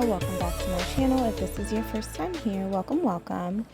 girl, welcome back to my channel. If this is your first time here, welcome.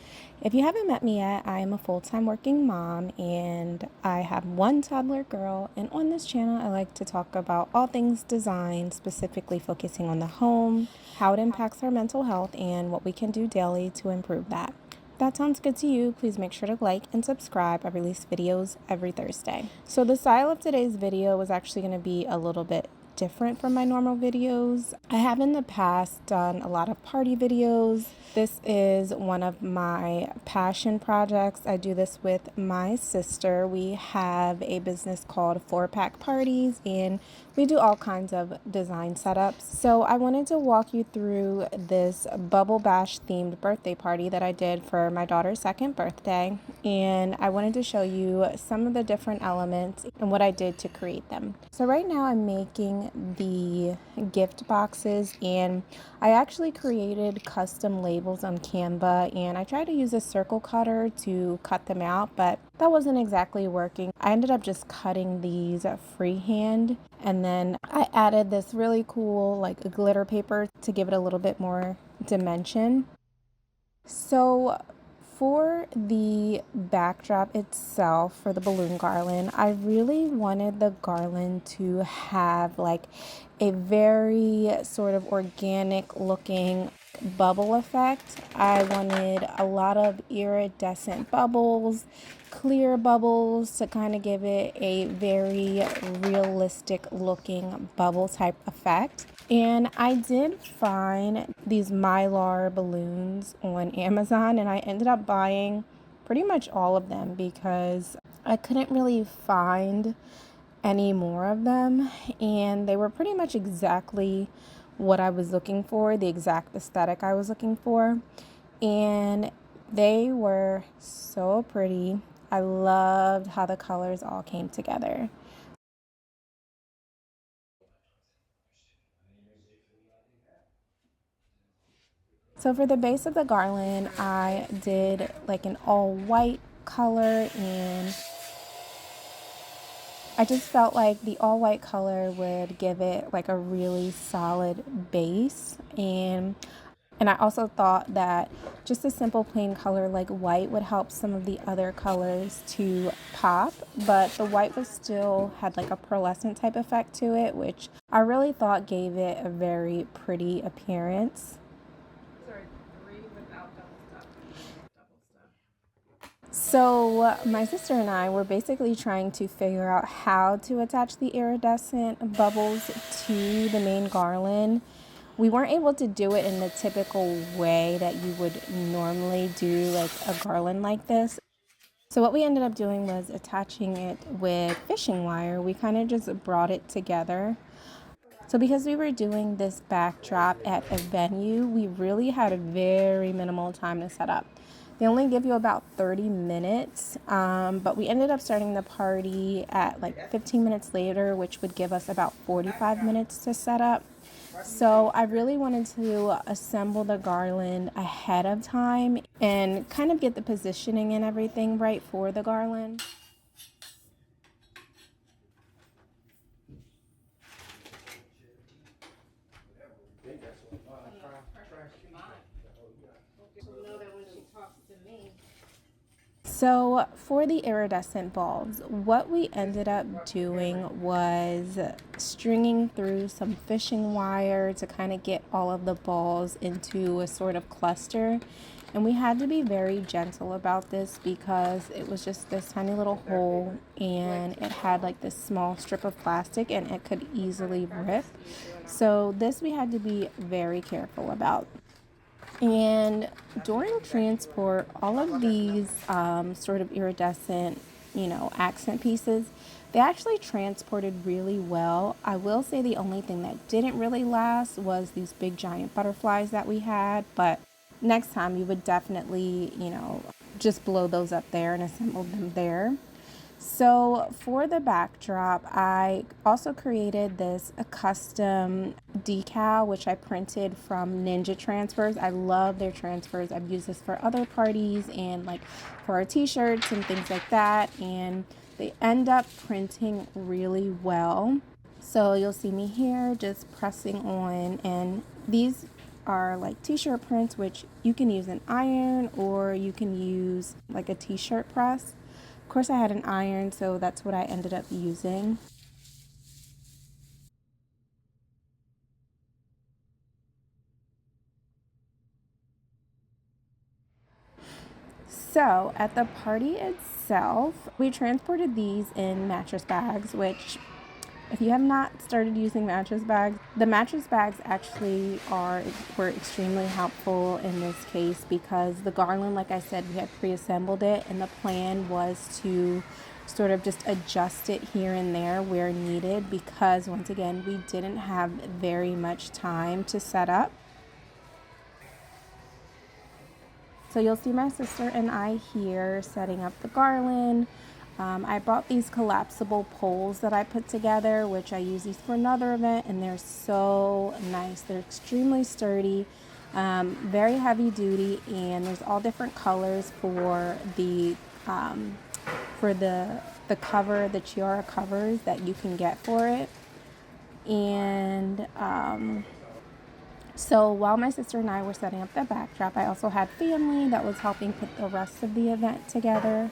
If you haven't met me yet, I am a full-time working mom and I have one toddler girl, and on this channel I like to talk about all things design, specifically focusing on the home, how it impacts our mental health, and what we can do daily to improve that. If that sounds good to you, please make sure to like and subscribe. I release videos every Thursday. So the style of today's video is actually going to be a little bit different from my normal videos. I have in the past done a lot of party videos. This is one of my passion projects. I do this with my sister. We have a business called 4-Pack Parties and we do all kinds of design setups. So I wanted to walk you through this Bubble Bash themed birthday party that I did for my daughter's second birthday, and I wanted to show you some of the different elements and what I did to create them. So right now I'm making the gift boxes, and I actually created custom labels on Canva, and I tried to use a circle cutter to cut them out, but that wasn't exactly working. I ended up just cutting these freehand, and then I added this really cool like glitter paper to give it a little bit more dimension. So for the backdrop itself, for the balloon garland, I really wanted the garland to have like a very sort of organic looking bubble effect. I wanted a lot of iridescent bubbles, clear bubbles, to kind of give it a very realistic looking bubble type effect. And I did find these mylar balloons on Amazon, and I ended up buying pretty much all of them because I couldn't really find any more of them, and they were pretty much exactly what I was looking for, the exact aesthetic I was looking for, and they were so pretty. I loved how the colors all came together. So for the base of the garland, I did like an all white color, and I just felt like the all white color would give it like a really solid base, and I also thought that just a simple plain color like white would help some of the other colors to pop, but the white was still had like a pearlescent type effect to it, which I really thought gave it a very pretty appearance. So my sister and I were basically trying to figure out how to attach the iridescent bubbles to the main garland. We weren't able to do it in the typical way that you would normally do like a garland like this. So what we ended up doing was attaching it with fishing wire. We kind of just brought it together. So because we were doing this backdrop at a venue, we really had a very minimal time to set up. They only give you about 30 minutes, but we ended up starting the party at like 15 minutes later, which would give us about 45 minutes to set up. So I really wanted to assemble the garland ahead of time and kind of get the positioning and everything right for the garland. So for the iridescent bulbs, what we ended up doing was stringing through some fishing wire to kind of get all of the balls into a sort of cluster. And we had to be very gentle about this because it was just this tiny little hole, and it had like this small strip of plastic and it could easily rip. So this we had to be very careful about. And during transport, all of these sort of iridescent, accent pieces, they actually transported really well. I will say the only thing that didn't really last was these big giant butterflies that we had, but next time you would definitely, just blow those up there and assemble them there. So for the backdrop, I also created this a custom decal, which I printed from Ninja Transfers. I love their transfers. I've used this for other parties and like for our t-shirts and things like that. And they end up printing really well. So you'll see me here just pressing on, and these are like t-shirt prints, which you can use an iron or you can use like a t-shirt press. Of course, I had an iron, so that's what I ended up using. So at the party itself, we transported these in mattress bags, which if you have not started using mattress bags, the mattress bags actually were extremely helpful in this case because the garland, like I said, we had pre-assembled it, and the plan was to sort of just adjust it here and there where needed because once again, we didn't have very much time to set up. So you'll see my sister and I here setting up the garland. I bought these collapsible poles that I put together, which I use these for another event, and they're so nice. They're extremely sturdy, very heavy duty, and there's all different colors for the cover, the tiara covers that you can get for it. And so while my sister and I were setting up the backdrop, I also had family that was helping put the rest of the event together.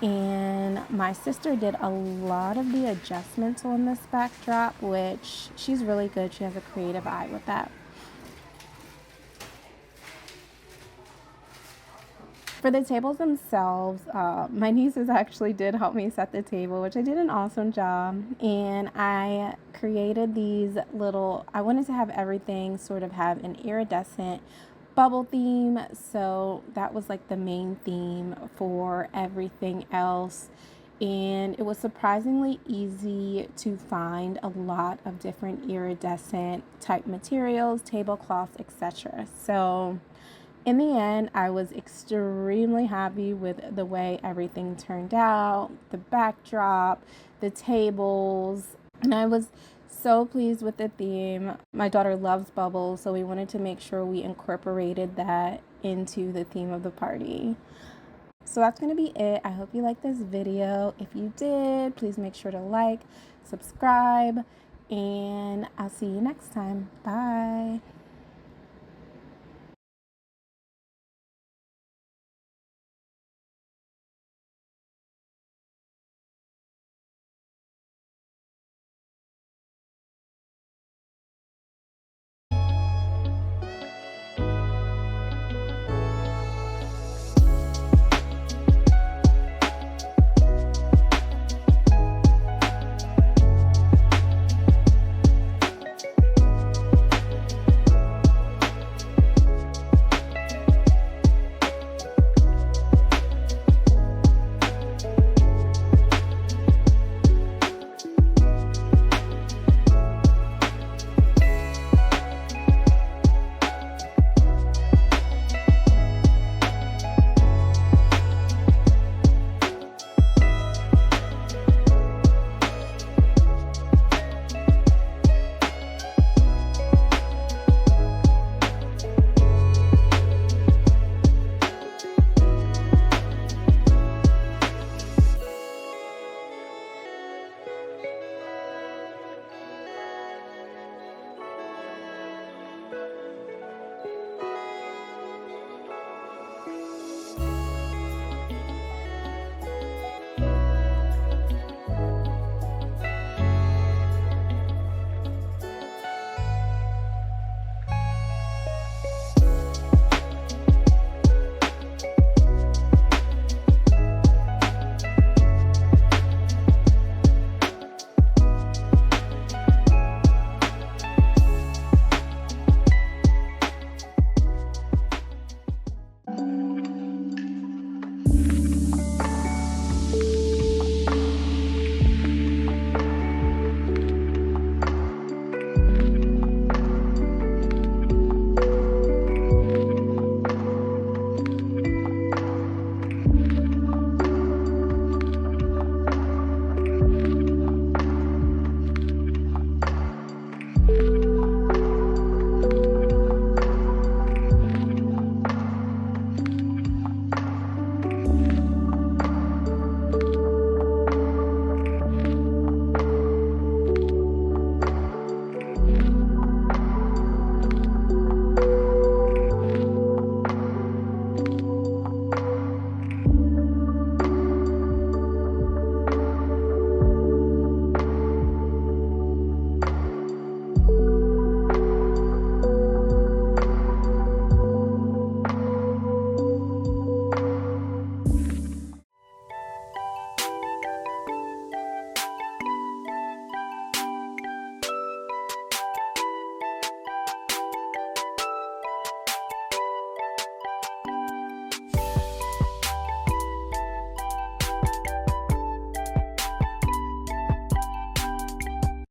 And my sister did a lot of the adjustments on this backdrop, which she's really good. She has a creative eye with that. For the tables themselves, my nieces actually did help me set the table, which I did an awesome job. And I created these I wanted to have everything sort of have an iridescent bubble theme. So that was like the main theme for everything else. And it was surprisingly easy to find a lot of different iridescent type materials, tablecloths, etc. So in the end, I was extremely happy with the way everything turned out, the backdrop, the tables, and I was so pleased with the theme. My daughter loves bubbles, so we wanted to make sure we incorporated that into the theme of the party. So that's going to be it. I hope you liked this video. If you did, please make sure to like, subscribe, and I'll see you next time. Bye.